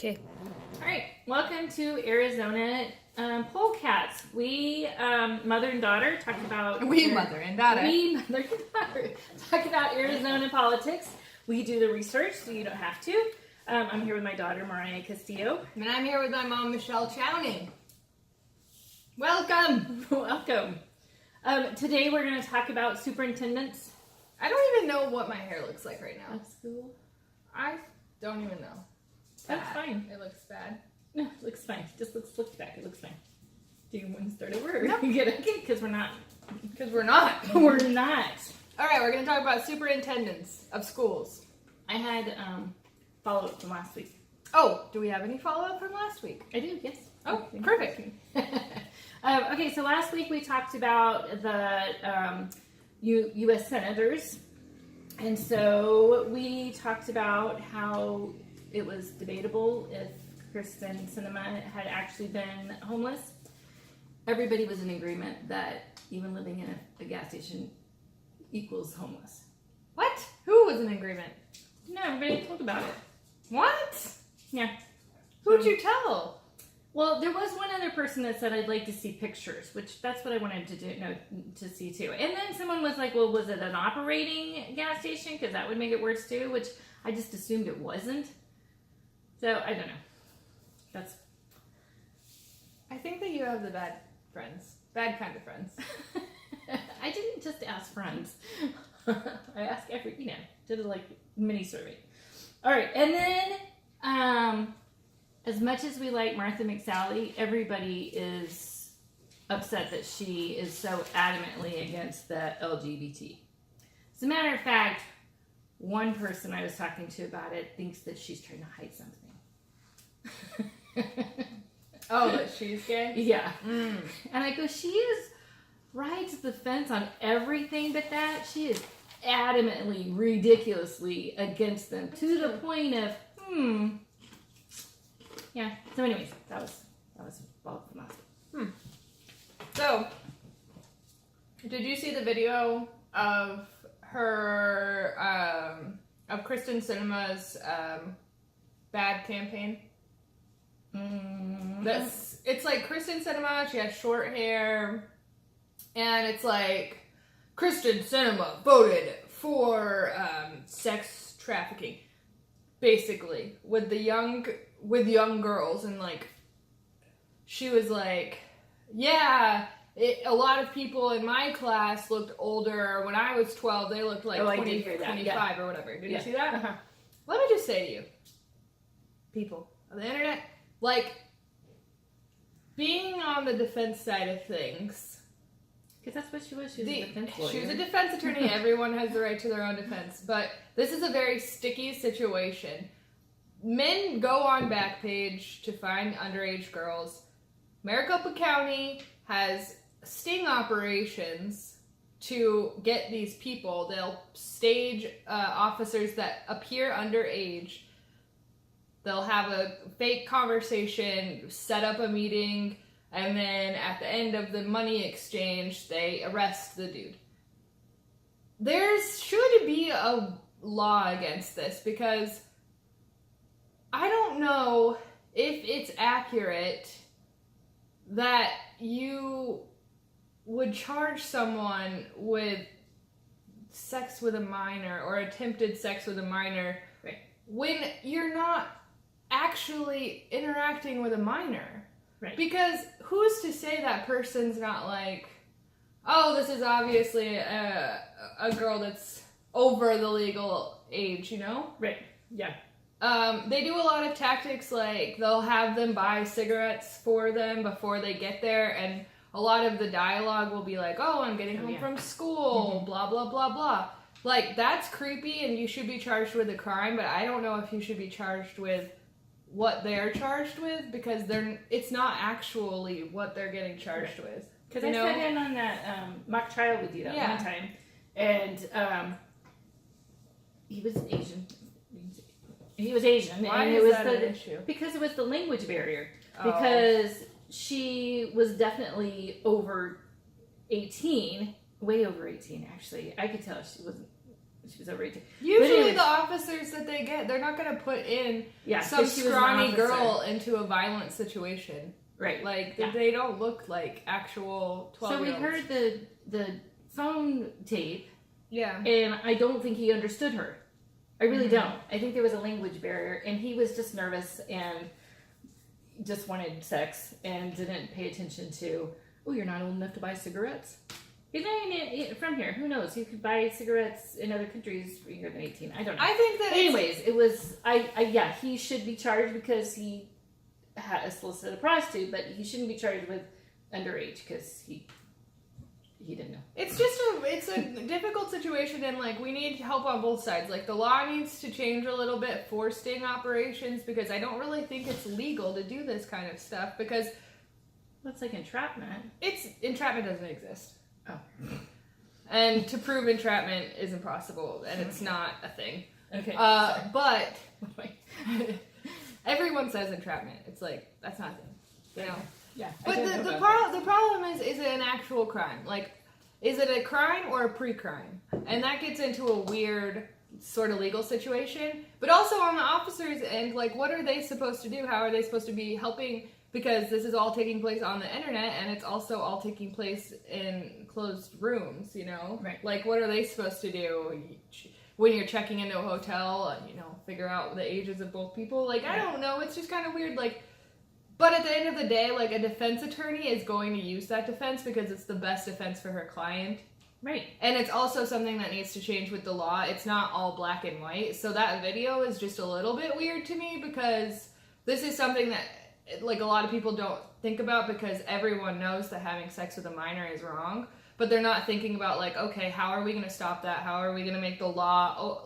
Okay. All right, welcome to Arizona Polecats. We, mother and daughter, talked about... Mother and daughter talk about Arizona politics. We do the research, so you don't have to. I'm here with my daughter, Mariah Castillo. And I'm here with my mom, Michelle Chowning. Welcome! Welcome. Today we're going to talk about superintendents. I don't even know what my hair looks like right now. Of school. I don't even know. That's fine. It looks bad. No, it looks fine. Just look back. It looks fine. Do you want to start over? No. Get it? Because we're not. Because we're not. We're not. All right, we're going to talk about superintendents of schools. I had follow-up from last week. Oh, do we have any follow-up from last week? I do, yes. Oh, perfect. Okay, so last week we talked about the U.S. senators. And so we talked about how it was debatable if Kristen Sinema had actually been homeless. Everybody was in agreement that even living in a gas station equals homeless. What? Who was in agreement? No, everybody talked about it. What? Yeah. Who'd you tell? Well, there was one other person that said, I'd like to see pictures, which that's what I wanted to see too. And then someone was like, well, was it an operating gas station? Because that would make it worse too, which I just assumed it wasn't. So, I don't know. I think that you have the bad friends. Bad kind of friends. I didn't just ask friends. I asked did a mini survey. All right, and then, as much as we like Martha McSally, everybody is upset that she is so adamantly against the LGBT. As a matter of fact, one person I was talking to about it thinks that she's trying to hide something. Oh, that she's gay? Yeah. And I go, she rides the fence on everything but that. She is adamantly, ridiculously against them to the point of, Yeah. So anyways, that was all from last week. So, did you see the video of her, of Kristen Sinema's bad campaign? It's like Kristen Sinema, she has short hair, and it's like, Kristen Sinema voted for sex trafficking, basically, with young girls, and she was like, yeah, a lot of people in my class looked older. When I was 12, they looked like 20, 25 or whatever. Did you see that? Uh-huh. Let me just say to you, people on the internet, being on the defense side of things. Because that's what she was. She was a defense lawyer. She was a defense attorney. Everyone has the right to their own defense. But this is a very sticky situation. Men go on Backpage to find underage girls. Maricopa County has sting operations to get these people. They'll stage officers that appear underage. They'll have a fake conversation, set up a meeting, and then at the end of the money exchange, they arrest the dude. There should be a law against this, because I don't know if it's accurate that you would charge someone with sex with a minor or attempted sex with a minor when you're not actually interacting with a minor. Right. Because who's to say that person's not like, oh, this is obviously a girl that's over the legal age, you know? Right. Yeah. They do a lot of tactics, like they'll have them buy cigarettes for them before they get there, and a lot of the dialogue will be like, oh, I'm getting home from school, blah, blah, blah, blah. That's creepy, and you should be charged with a crime, but I don't know if you should be charged with what they're charged with, because it's not actually what they're getting charged with. Because I sat in on that mock trial with you that one time, and he was Asian. Why and is it was that an issue? Because it was the language barrier. Oh. Because she was definitely over 18, way over 18 actually. I could tell she was over 18. Usually the officers that they get, they're not going to put in some scrawny girl into a violent situation. Right. Like, they don't look like actual 12-year-olds. So we heard the phone tape. Yeah. And I don't think he understood her. I really don't. I think there was a language barrier, and he was just nervous and just wanted sex and didn't pay attention to, oh, you're not old enough to buy cigarettes? He's not even from here. Who knows? You could buy cigarettes in other countries for younger than 18. I don't know. I think that anyways, it was, he should be charged because he had solicited a prostitute, but he shouldn't be charged with underage because he didn't know. It's just a difficult situation, and like we need help on both sides. Like the law needs to change a little bit for sting operations because I don't really think it's legal to do this kind of stuff because it's like entrapment. Entrapment doesn't exist. Oh. And to prove entrapment is impossible, and it's not a thing. Okay. But everyone says entrapment. It's like that's not a thing, you know. Yeah. But the problem is it an actual crime? Like, is it a crime or a pre-crime? And that gets into a weird sort of legal situation. But also on the officers' end, like, what are they supposed to do? How are they supposed to be helping? Because this is all taking place on the internet, and it's also all taking place in closed rooms, you know? Right. Like, what are they supposed to do when you're checking into a hotel? You know, figure out the ages of both people? Like, I don't know. It's just kind of weird. Like, but at the end of the day, like, a defense attorney is going to use that defense because it's the best defense for her client. Right. And it's also something that needs to change with the law. It's not all black and white. So that video is just a little bit weird to me because this is something that, like, a lot of people don't think about because everyone knows that having sex with a minor is wrong. But they're not thinking about, like, okay, how are we going to stop that? How are we going to make the law,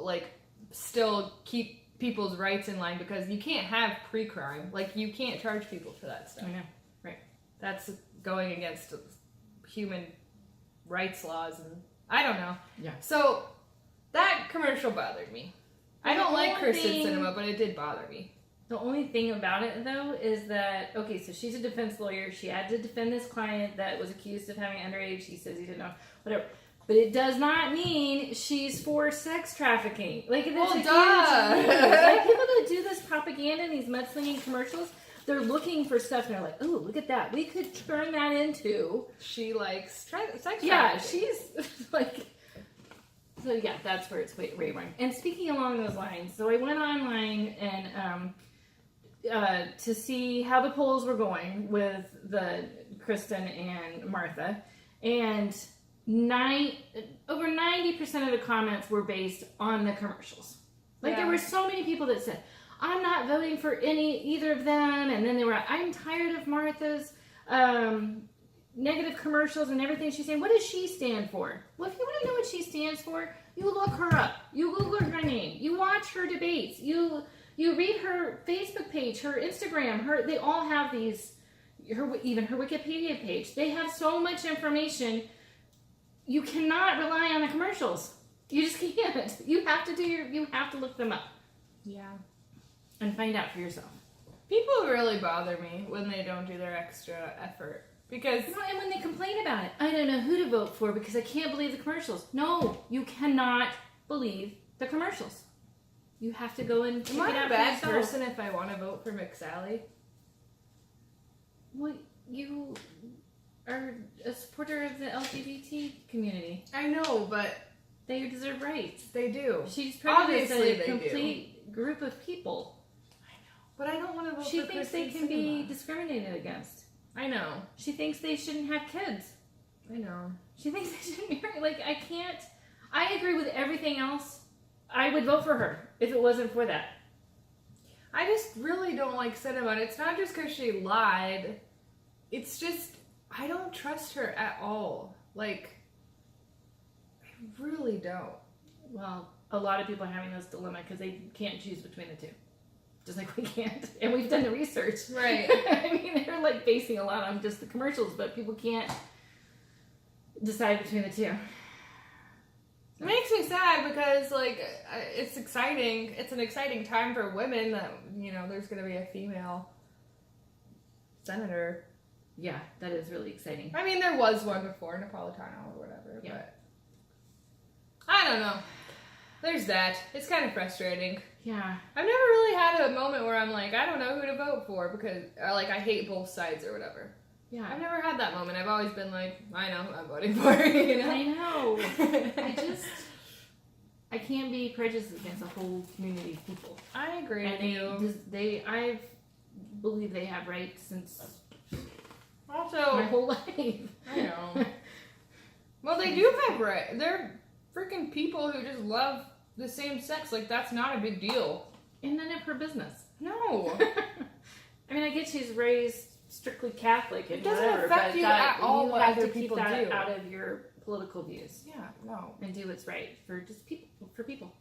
still keep people's rights in line, because you can't have pre-crime. Like, you can't charge people for that stuff. I know. Right. That's going against human rights laws, and I don't know. Yeah. So that commercial bothered me. I don't like Kristen Cinema, but it did bother me. The only thing about it, though, is that, okay, so she's a defense lawyer. She had to defend this client that was accused of having underage. He says he didn't know. Whatever. But it does not mean she's for sex trafficking. Like, that's a huge deal. Like, people that do this propaganda in these mudslinging commercials, they're looking for stuff, and they're like, oh, look at that. We could turn that into... She likes sex trafficking. Yeah, she's, like... So, yeah, that's where it's way wrong. And speaking along those lines, so I went online and to see how the polls were going with the Kristen and Martha, and... over 90% of the comments were based on the commercials. Like, there were so many people that said, I'm not voting for either of them. And then they were, I'm tired of Martha's negative commercials and everything she's saying. What does she stand for? Well, if you want to know what she stands for, you look her up. You Google her name. You watch her debates. You read her Facebook page, her Instagram. They all have these, even her Wikipedia page. They have so much information. You cannot rely on the commercials. You just can't. You have to look them up. Yeah. And find out for yourself. People really bother me when they don't do their extra effort. Because... and when they complain about it. I don't know who to vote for because I can't believe the commercials. No, you cannot believe the commercials. You have to go and check it out for yourself. Am I a bad person if I want to vote for McSally? Well, you... are a supporter of the LGBT community. I know, but they deserve rights. They do. She's prejudiced a complete group of people. I know, but I don't want to vote she for thinks Kristen they can Cinema. be discriminated against. I know. She thinks they shouldn't have kids. I know. She thinks they shouldn't marry. Like, I can't. I agree with everything else. I would vote for her if it wasn't for that. I just really don't like Cinema. And it's not just because she lied. It's just... I don't trust her at all. Like, I really don't. Well, a lot of people are having this dilemma because they can't choose between the two. Just like we can't. And we've done the research. Right. I mean, they're like basing a lot on just the commercials, but people can't decide between the two. It makes me sad because, like, it's exciting. It's an exciting time for women that, you know, there's going to be a female senator. Yeah, that is really exciting. I mean, there was one before, Napolitano or whatever, yeah. But I don't know. there's that. It's kind of frustrating. Yeah. I've never really had a moment where I'm like, I don't know who to vote for because, or like, I hate both sides or whatever. Yeah. I've never had that moment. I've always been like, I know who I'm voting for, you know? I know. I can't be prejudiced against a whole community of people. I agree with And you. I believe they have rights since Also, my whole life. I know. Well, they do have rights. They're freaking people who just love the same sex. Like, that's not a big deal. And none of her business. No. I mean, I get she's raised strictly Catholic and It doesn't whatever, affect but you that, at all you what have other to keep people that do. out of your political views Yeah, no. and do what's right for just people. For people.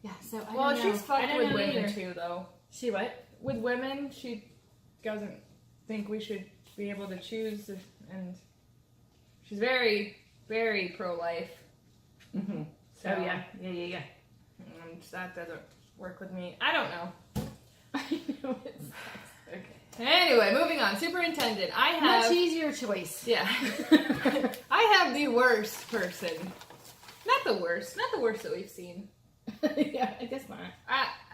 Yeah. So I Well, don't know. she's fucked I don't with know women either. too, though. She what? With women, she doesn't think we should be able to choose, and she's very, very pro-life. Mm-hmm. So, Oh yeah. that doesn't work with me. I don't know. I know it's okay. Anyway, moving on. Superintendent. I have... Much easier choice. Yeah. I have the worst person. Not the worst that we've seen. Yeah, I guess not.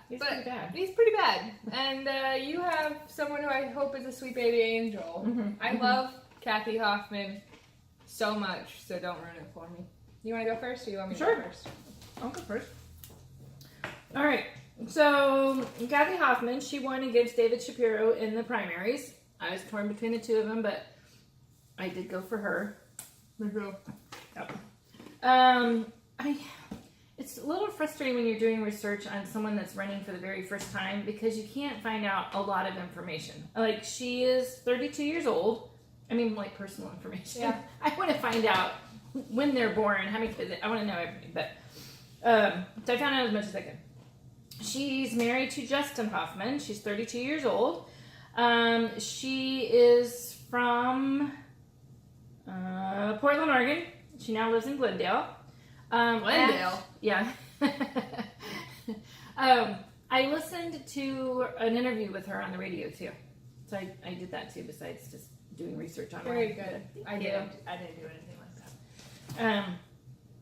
He's But pretty bad. he's pretty bad. And you have someone who I hope is a sweet baby angel. Mm-hmm. I love Kathy Hoffman so much, so don't ruin it for me. You want to go first, or you want me to Sure. go first? I'll go first. All right. So Kathy Hoffman, she won against David Shapiro in the primaries. I was torn between the two of them, but I did go for her. Yep. It's a little frustrating when you're doing research on someone that's running for the very first time because you can't find out a lot of information. Like, she is 32 years old. I mean, like, personal information. Yeah. I want to find out when they're born, how many kids. I want to know everything. But so I found out as much as I could. She's married to Justin Hoffman. She's 32 years old. She is from Portland, Oregon. She now lives in Glendale. Glendale? Yeah. I listened to an interview with her on the radio too. So I did that too, besides just doing research on her. Very good. I Yeah. didn't do anything like that.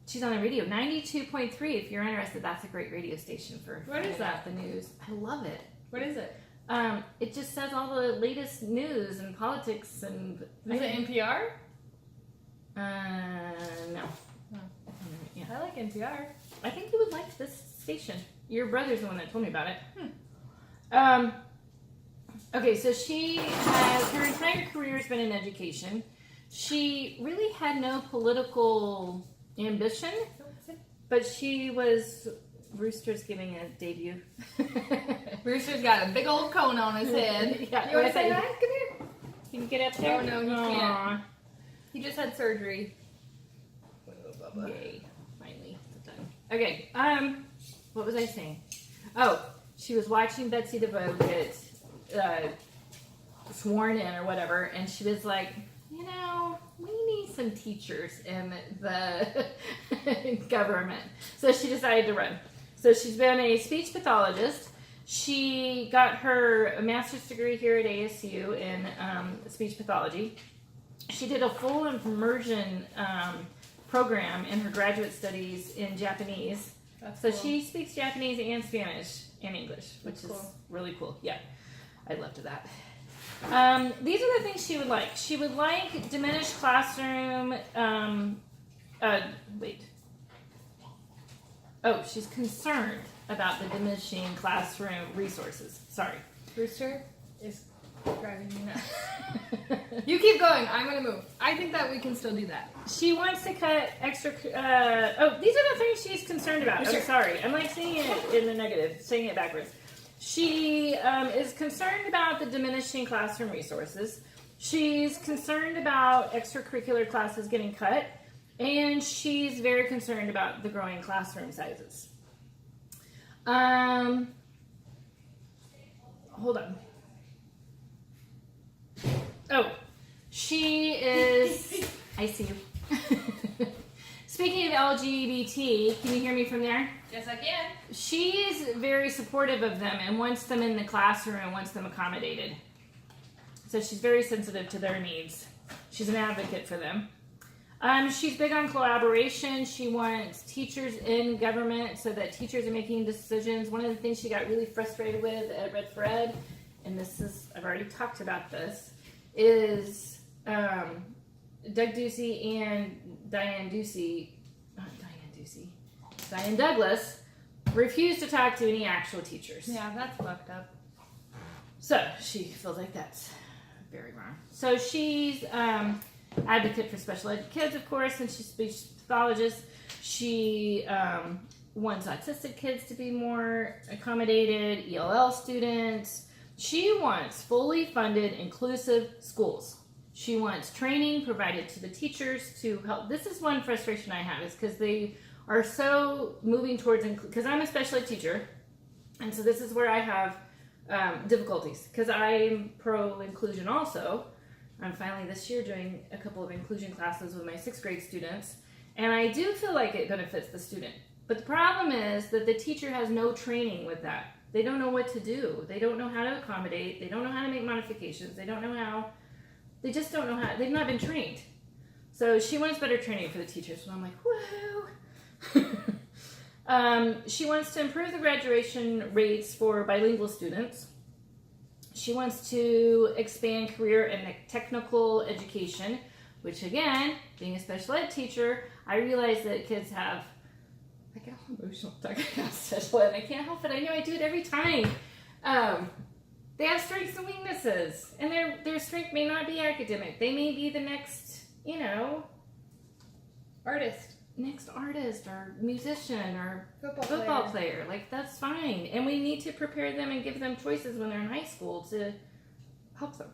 She's on the radio, 92.3. If you're interested, that's a great radio station for What is finding out that? the news. I love it. What is it? It just says all the latest news and politics and. Is it NPR? No. Oh. Yeah. I like NPR. I think you would like this station. Your brother's the one that told me about it. Okay, so her entire career has been in education. She really had no political ambition, but she was Rooster's giving a debut. Rooster's got a big old cone on his head. Yeah, You want to say right. that? Come here. You can get up there. Oh, no, he Aw. can't. He just had surgery. Yay! Finally, it's done. Okay. What was I saying? Oh, she was watching Betsy DeVoe get sworn in or whatever, and she was like, you know, we need some teachers in the government. So she decided to run. So she's been a speech pathologist. She got her master's degree here at ASU in speech pathology. She did a full immersion program in her graduate studies in Japanese. That's So cool. she speaks Japanese and Spanish and English, which That's is cool. really cool. Yeah, I'd love to that. These are the things she would like. She would like diminished classroom. Wait. Oh, she's concerned about the diminishing classroom resources. Sorry. Rooster is driving me nuts. You keep going. I'm going to move. I think that we can still do that. She wants to cut extra. These are the things she's concerned about. Sure. I'm sorry. I'm like saying it in the negative, saying it backwards. She is concerned about the diminishing classroom resources. She's concerned about extracurricular classes getting cut. And she's very concerned about the growing classroom sizes. Hold on. Oh, she is. I see you. Speaking of LGBT, can you hear me from there? Yes, I can. She's very supportive of them and wants them in the classroom and wants them accommodated. So she's very sensitive to their needs. She's an advocate for them. She's big on collaboration. She wants teachers in government so that teachers are making decisions. One of the things she got really frustrated with at Red for Ed, and this is, I've already talked about this, is Doug Ducey and Diane Douglas refused to talk to any actual teachers. Yeah, that's fucked up. So she feels like that's very wrong. So she's advocate for special ed kids, of course, and she's a speech pathologist. She wants autistic kids to be more accommodated, ELL students. She wants fully funded, inclusive schools. She wants training provided to the teachers to help. This is one frustration I have, is because they are so moving towards, because I'm a special ed teacher, and so this is where I have difficulties, because I'm pro inclusion also. I'm finally this year doing a couple of inclusion classes with my 6th grade students, and I do feel like it benefits the student. But the problem is that the teacher has no training with that. They don't know what to do. They don't know how to accommodate. They don't know how to make modifications. They don't know how. They just don't know how. They've not been trained. So she wants better training for the teachers, and I'm like, woohoo. She wants to improve the graduation rates for bilingual students. She wants to expand career and technical education, which again, being a special ed teacher, I realize that kids have, I get all emotional talking about special ed, and I can't help it. I know I do it every time. They have strengths and weaknesses, and their strength may not be academic. They may be the next, next artist or musician or football player. Like, that's fine. And we need to prepare them and give them choices when they're in high school to help them.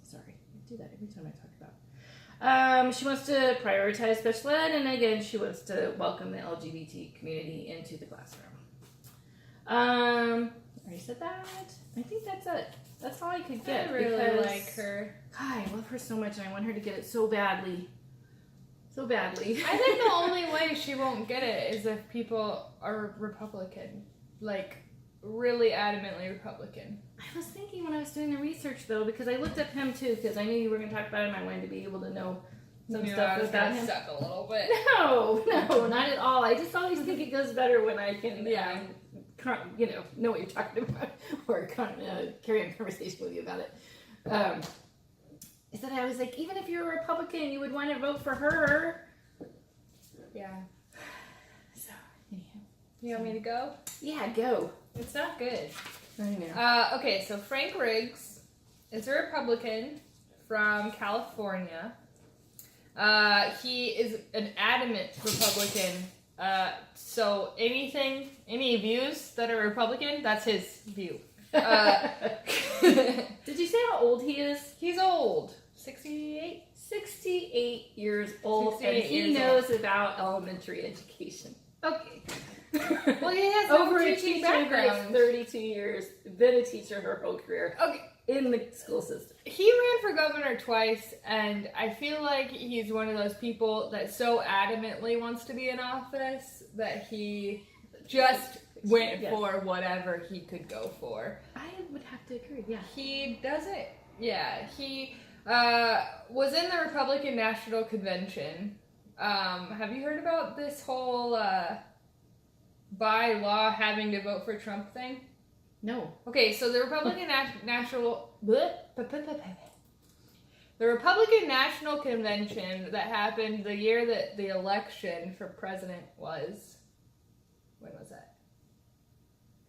Sorry, I do that every time I talk about. She wants to prioritize special ed, and again, she wants to welcome the LGBT community into the classroom. I already said that. I think that's it. That's all I could get. I really like her. God, I love her so much, and I want her to get it so badly. So badly. I think the only way she won't get it is if people are Republican. Like, really adamantly Republican. I was thinking when I was doing the research, though, because I looked up him, too, because I knew you were going to talk about him. I wanted to be able to know some stuff about him. Suck a little bit. No, not at all. I just always think it goes better when I can, know what you're talking about, or carry on a conversation with you about it. Is that I was like, even if you're a Republican, you would want to vote for her. Yeah. So, anyhow. You want me to go? Yeah, go. It's not good. I know. Okay, so Frank Riggs is a Republican from California. He is an adamant Republican. So any views that are Republican, that's his view. Did you say how old he is? He's old. 68? 68 years old, 68 and he years knows about elementary education. Okay. Well, he has over no a teaching teacher background. 32 years, been a teacher her whole career. Okay. In the school system. He ran for governor twice, and I feel like he's one of those people that so adamantly wants to be in office that he just went for whatever he could go for. I would have to agree, yeah. He doesn't, he was in the Republican National Convention. Have you heard about this whole by law having to vote for Trump thing? No. Okay, so the Republican the Republican National Convention that happened the year that the election for president was. When was that?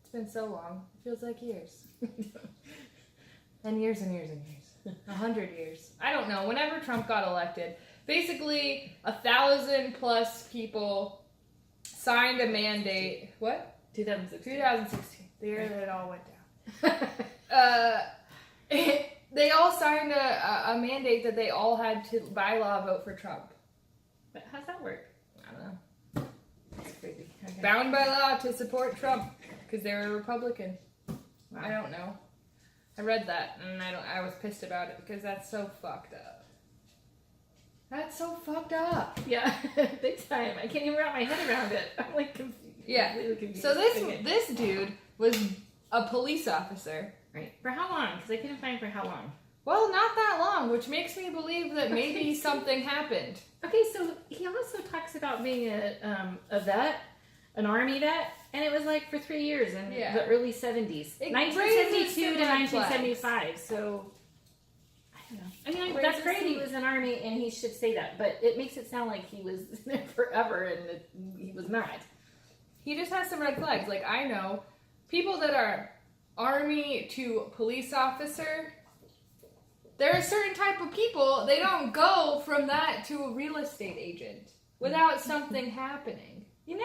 It's been so long. It feels like years. And years and years and years. 100 years. I don't know. Whenever Trump got elected, basically 1,000+ people signed a mandate. What? 2016. The year that it all went down. They all signed a mandate that they all had to, by law, vote for Trump. But how's that work? I don't know. That's crazy. Okay. Bound by law to support Trump because they were Republican. Wow. I don't know. I read that and I was pissed about it because that's so fucked up. That's so fucked up. Yeah, big time. I can't even wrap my head around it. I'm like confused. Yeah. Completely confused. So this dude was a police officer. Right. For how long? Because I couldn't find for how long. Well, not that long, which makes me believe that maybe something happened. Okay, so he also talks about being a vet, an army vet, and it was like for 3 years in the early 70s. It 1972 to raises some red 1975, so I don't know. I mean, that's Raises great some- he was in army and he should say that, but it makes it sound like he was there forever and he was not. He just has some red flags. Like, I know people that are army to police officer, there are certain type of people, they don't go from that to a real estate agent without something happening. You know?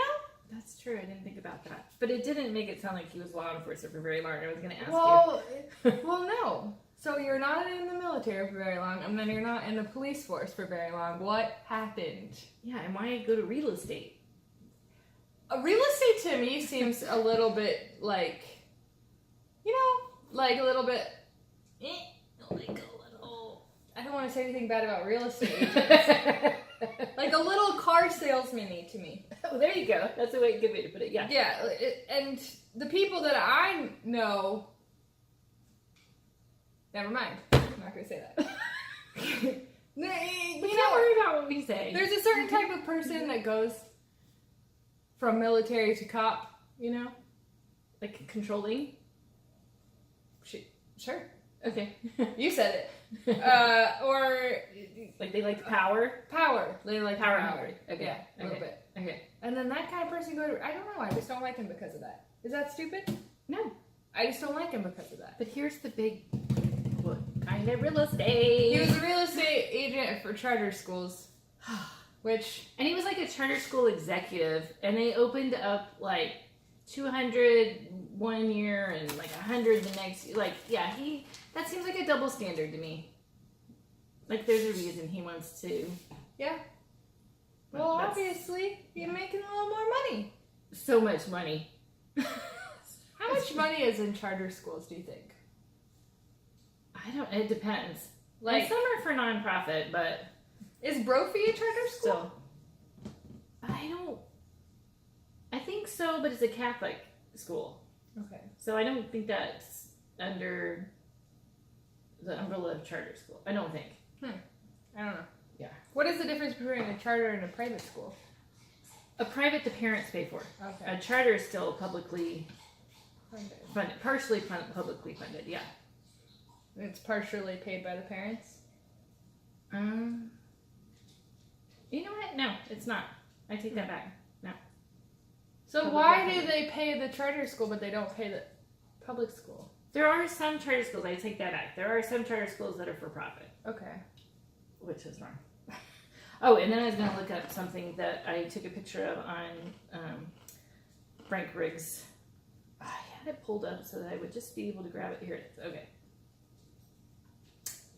That's true. I didn't think about that. But it didn't make it sound like he was law enforcement for very long. I was going to ask you. Well, no. So you're not in the military for very long, and then you're not in the police force for very long. What happened? Yeah, and why go to real estate? Real estate to me seems a little bit like, you know, like a little bit, like a little, I don't want to say anything bad about real estate agents. Like a little car salesman-y to me. Oh, there you go. That's a good way to put it. Yeah. Yeah, and the people that I know, never mind. I'm not going to say that. We You can't know, worry about what we say. there's a certain type of person that goes from military to cop, you know? Like controlling? Sure. Okay. You said it. Or like they like power? power. They like Power power. hungry. Okay. Yeah, a little Okay. bit. Okay. And then that kind of person go to, I don't know, I just don't like him because of that. Is that stupid? No. I just don't like him because of that. But here's the big what kind of real estate. He was a real estate agent for charter schools, which... And he was like a charter school executive, and they opened up like 200 one year and like 100 the next. Like, yeah, that seems like a double standard to me. Like, there's a reason he wants to. Yeah. Well, That's- obviously, he's making a little more money. So much money. How much money is in charter schools, do you think? It depends. Like, Like, some are for nonprofit, but is Brophy a charter school? still. I think so, but it's a Catholic school. Okay. So I don't think that's under the umbrella of charter school. I don't think. I don't know. Yeah. What is the difference between a charter and a private school? A private, the parents pay for. Okay. A charter is still publicly funded, partially publicly funded. Yeah. It's partially paid by the parents? You know what? No, it's not. I take that back. No. So Public why funded. do they pay the charter school but they don't pay the public school? There are some charter schools. I take that back. There are some charter schools that are for profit, Okay. which is wrong. Oh, and then I was going to look up something that I took a picture of on Frank Riggs. I had it pulled up so that I would just be able to grab it. Here it is. Okay.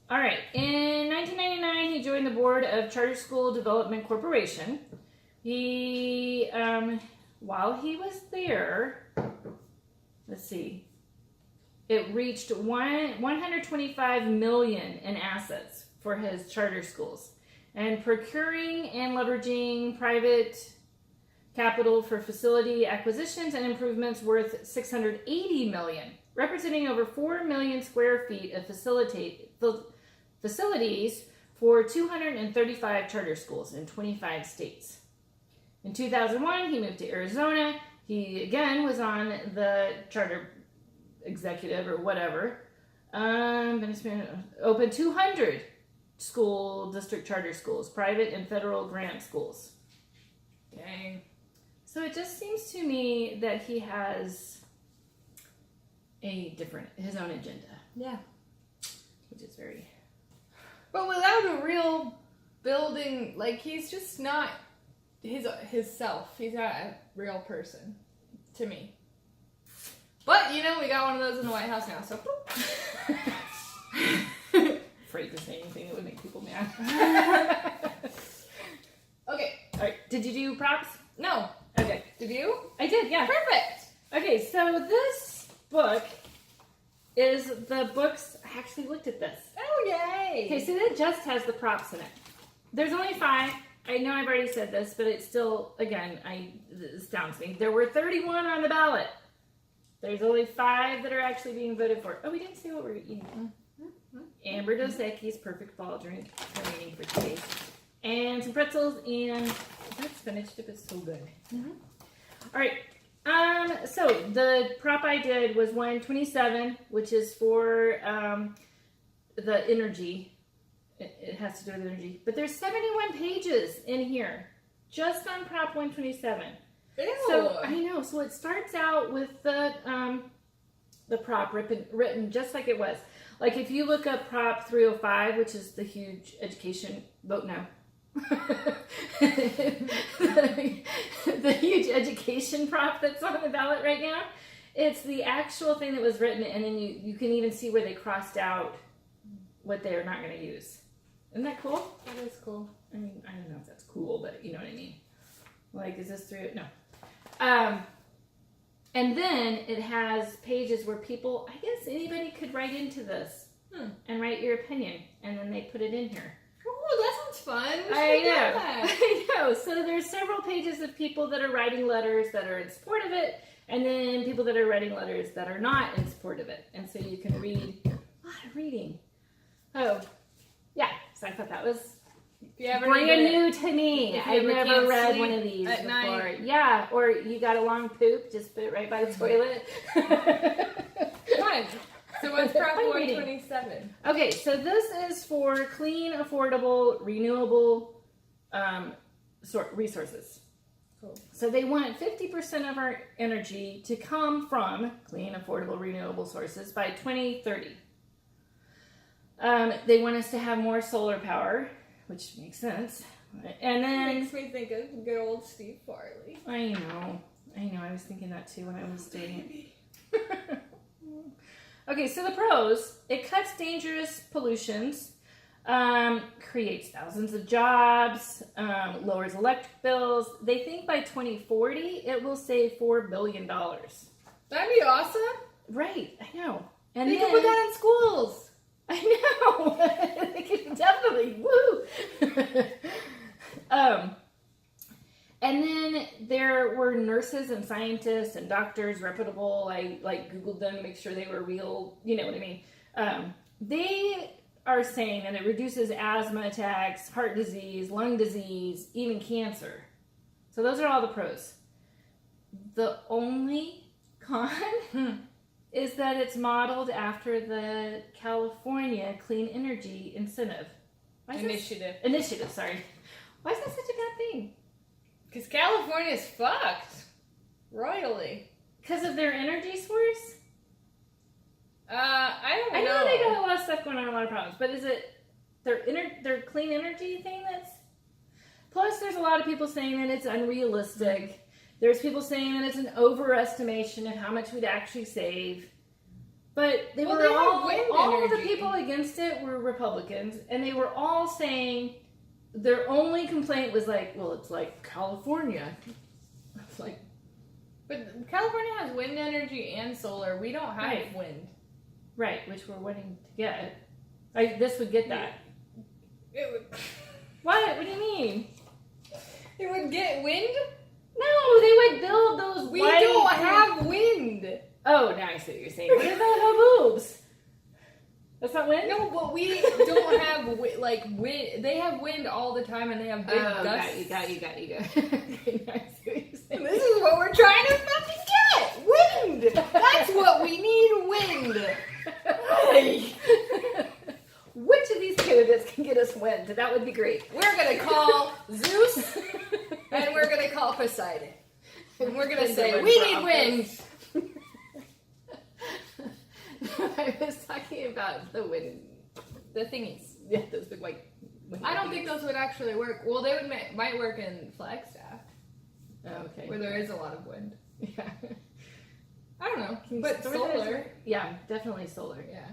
All right. In 1999, he joined the board of Charter School Development Corporation. He, while he was there, let's see, it reached 125 million in assets for his charter schools, and procuring and leveraging private capital for facility acquisitions and improvements worth 680 million, representing over 4 million square feet of facilities for 235 charter schools in 25 states. In 2001, he moved to Arizona. He again was on the charter executive or whatever. Opened 200 school district charter schools, private and federal grant schools. Dang. So it just seems to me that he has his own agenda, Yeah. which is very... But without a real building, like, he's just not his self. He's not a real person to me. But, you know, we got one of those in the White House now, so... Afraid to say anything that would make people mad. Okay. All right, did you do props? No. Okay. Did you? I did, yeah. Perfect. Okay, so this book is the books... I actually looked at this. Oh, yay. Okay, so it just has the props in it. There's only 5. I know I've already said this, but it's still, again, it astounds me. There were 31 on the ballot. There's only 5 that are actually being voted for. Oh, we didn't say what we're eating. Amber Dos Equis perfect fall drink remaining for 2 days. And some pretzels and that's spinach dip is so good. All right. So the prop I did was 127, which is for the energy. It has to do with energy. But there's 71 pages in here just on prop 127. Ew. So I know. So it starts out with the prop written just like it was. Like if you look up prop 305, which is the huge education vote no. the huge education prop that's on the ballot right now. It's the actual thing that was written, and then you can even see where they crossed out what they are not going to use. Isn't that cool? That is cool. I mean, I don't know if that's cool, but you know what I mean. Like, is this through? No. And then it has pages where people, I guess anybody could write into this and write your opinion, and then they put it in here. Oh, that sounds fun. We I should do know. that. I know. So there's several pages of people that are writing letters that are in support of it, and then people that are writing letters that are not in support of it. And so you can read a lot of reading. Oh, yeah. So I thought that was brand new to me. I've never read one of these before. Night. Yeah, or you got a long poop, just put it right by the toilet. Fun. So what's prop Fun reading. 127? Okay, so this is for clean, affordable, renewable resources. Cool. So they want 50% of our energy to come from clean, affordable, renewable sources by 2030. They want us to have more solar power, which makes sense. And then Makes me think of good old Steve Farley. I know. I was thinking that too when I was doing it. Okay, so the pros: it cuts dangerous pollutions, creates thousands of jobs, lowers electric bills. They think by 2040 it will save $4 billion. That'd be awesome. Right, I know. And They then, could put that in schools. I know. They could definitely woo. And then there were nurses and scientists and doctors, reputable. I Googled them to make sure they were real. You know what I mean? They are saying that it reduces asthma attacks, heart disease, lung disease, even cancer. So those are all the pros. The only con is that it's modeled after the California Clean Energy Incentive. Initiative, sorry. Why is that such a bad thing? Because California's fucked. Royally. Because of their energy source? I don't know. I know they got a lot of stuff going on, a lot of problems, but is it their clean energy thing that's... Plus, there's a lot of people saying that it's unrealistic. There's people saying that it's an overestimation of how much we'd actually save. But they were all of the people against it were Republicans, and they were all saying their only complaint was like, well, it's like California. It's like... But California has wind energy and solar. We don't have wind. Right, which we're wanting to get. This would get that. It would... What? What do you mean? It would get wind? No, they would build those. We don't have wind. Oh, now I see what you're saying. What about no boobs? That's not wind? No, but we don't have wind. They have wind all the time, and they have big gusts. Got you. Okay, now I see what you're saying. This is what we're trying to fucking get. Wind. That's what we need. Wind. Hey. Which of these candidates can get us wind? That would be great. We're gonna call Zeus, and we're gonna call Poseidon, and we're gonna say we need wind. I was talking about the wind, The thingies. yeah, those big white. I don't think those would actually work. Well, they might work in Flagstaff, okay. where there is a lot of wind. Yeah. I don't know, Can you but store solar. those? Yeah, definitely solar. Yeah.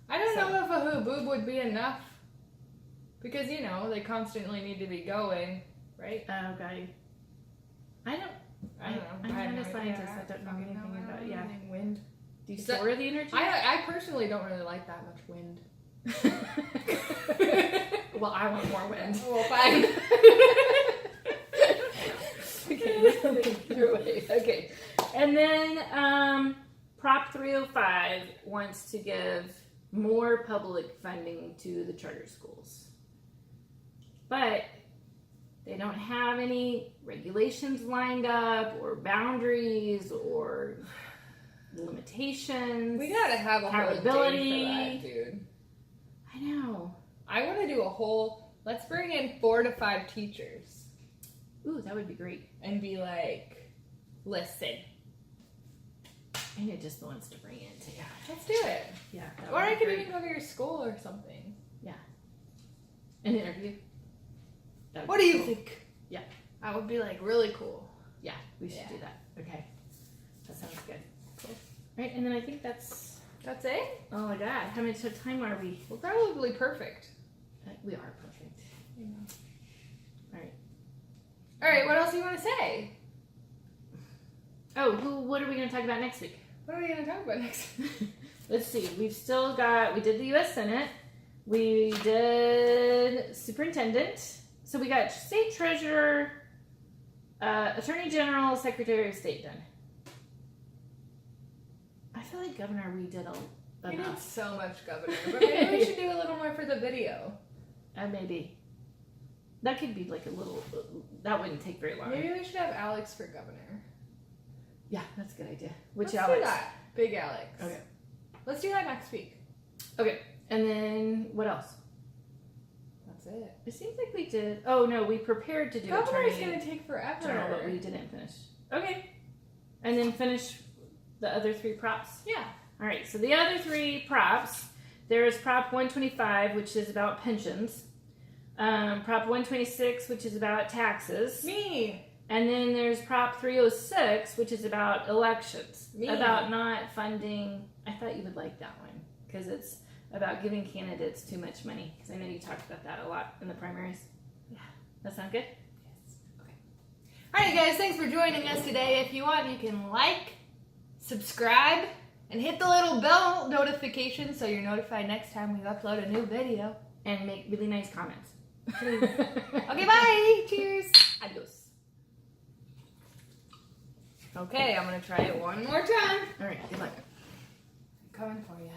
I don't know if a haboob would be enough. Because, they constantly need to be going, right? Oh, got you. I don't know. I'm not a scientist. I don't know anything about it. Yeah. Wind. Do you store the energy? I personally don't really like that much wind. Well, I want more wind. Well, fine. Okay. And then Prop 305 wants to give more public funding to the charter schools. But they don't have any regulations lined up or boundaries or limitations. We gotta have a whole day for that, dude. I know. I want to do a whole, let's bring in 4 to 5 teachers. Ooh, that would be great. And be like, listen. I know just the ones to bring in too. Let's do it. Yeah. Or I could even go to your school or something. Yeah. An interview. What do you think? Yeah. That would be like really cool. Yeah, we should do that. Okay. That sounds good. Cool. Right, and then I think that's it? oh my god, how much time are we? We're probably perfect. We are perfect. Yeah. Alright. Alright, what else do you want to say? Oh, what are we going to talk about next week? What are we going to talk about next week? Let's see. We did the U.S. Senate. We did superintendent. So we got state treasurer, attorney general, secretary of state done. I feel like governor we did We did enough. so much, Governor. But maybe we should do a little more for the video. Maybe. That could be like a little, that wouldn't take very long. Maybe we should have Alex for governor. Yeah, that's a good idea. Which Let's Alex? do that. Big Alex. Okay. Let's do that next week. Okay. And then what else? That's it. It seems like we did. Oh no, we prepared to do Governor's attorney going to take forever. general, but we didn't finish. Okay. And then finish the other 3 props. Yeah. All right. So the other 3 props, there is Prop 125, which is about pensions. Prop 126, which is about taxes. Me. And then there's Prop 306, which is about elections. Me. About not funding. I thought you would like that one because it's about giving candidates too much money. Because I know you talked about that a lot in the primaries. Yeah. That sound good? Yes. Okay. All right, guys. Thanks for joining us today. If you want, you can like, subscribe, and hit the little bell notification so you're notified next time we upload a new video. And make really nice comments. Okay, bye. Cheers. Adios. Okay, I'm going to try it one more time. All right, good luck. I'm coming for you.